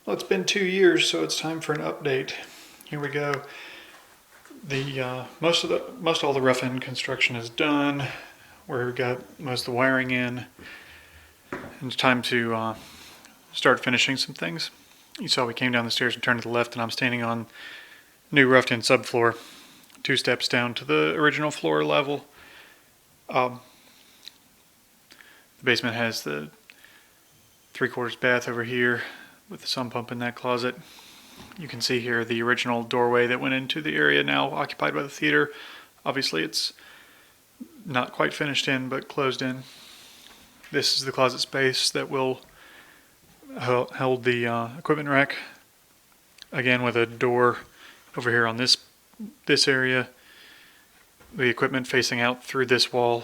Well, it's been 2 years, so it's time for an update. Here we go. Most all the rough end construction is done. We've got most of the wiring in, and it's time to start finishing some things. You saw we came down the stairs and turned to the left, and I'm standing on new roughed in subfloor, 2 steps down to the original floor level. The basement has the 3/4 bath over here with the sump pump in that closet. You can see here the original doorway that went into the area now occupied by the theater. Obviously it's not quite finished in, but closed in. This is the closet space that will hold the equipment rack. Again, with a door over here on this area. The equipment facing out through this wall,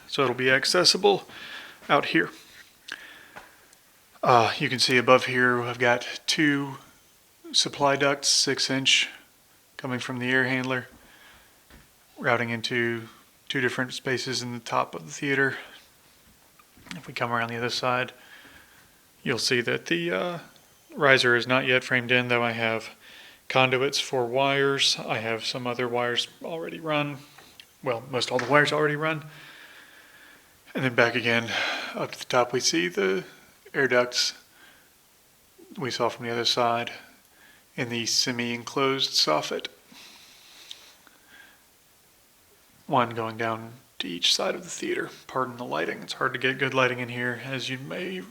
so it'll be accessible out here. You can see above here I've got 2 supply ducts, 6-inch, coming from the air handler, routing into 2 different spaces in the top of the theater. If we come around the other side, you'll see that the riser is not yet framed in, though I have conduits for wires. I have some other wires already run. Well, most all the wires already run. And then back again, up to the top we see the air ducts we saw from the other side in the semi-enclosed soffit. One going down to each side of the theater. Pardon the lighting. It's hard to get good lighting in here, as you may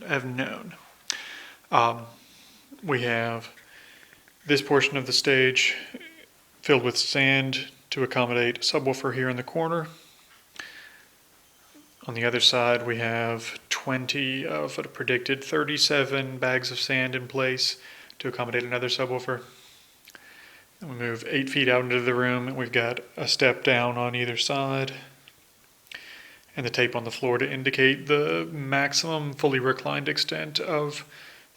have known. We have this portion of the stage filled with sand to accommodate a subwoofer here in the corner. On the other side we have 20 of a predicted 37 bags of sand in place to accommodate another subwoofer. And we move 8 feet out into the room, and we've got a step down on either side, and the tape on the floor to indicate the maximum fully reclined extent of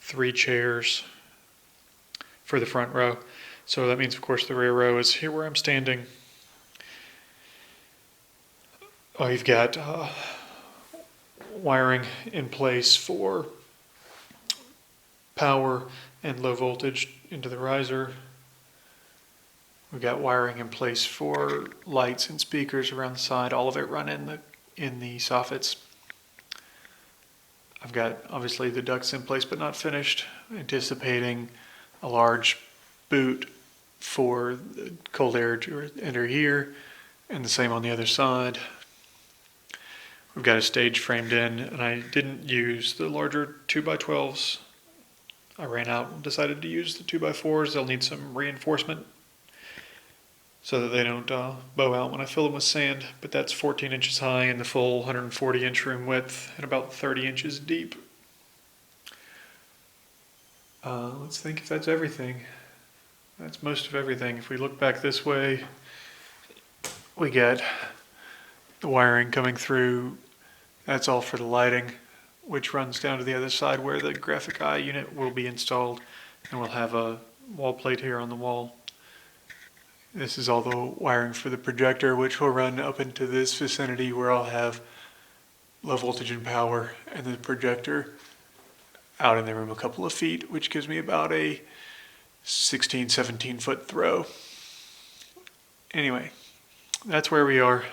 3 chairs for the front row. So that means, of course, the rear row is here where I'm standing. We've got wiring in place for power and low voltage into the riser. We've got wiring in place for lights and speakers around the side, all of it run in the soffits. I've got obviously the ducts in place but not finished, anticipating a large boot for the cold air to enter here, and the same on the other side. We've got a stage framed in, and I didn't use the larger 2x12s. I ran out and decided to use the 2x4s. They'll need some reinforcement so that they don't bow out when I fill them with sand, but that's 14 inches high in the full 140-inch room width and about 30 inches deep. Let's think if that's everything. That's most of everything. If we look back this way, we get the wiring coming through. That's all for the lighting, which runs down to the other side where the graphic eye unit will be installed, and we'll have a wall plate here on the wall. This is all the wiring for the projector, which will run up into this vicinity where I'll have low voltage and power, and the projector out in the room a couple of feet, which gives me about a 17 foot throw. Anyway, that's where we are.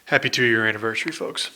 Happy 2-year anniversary, folks.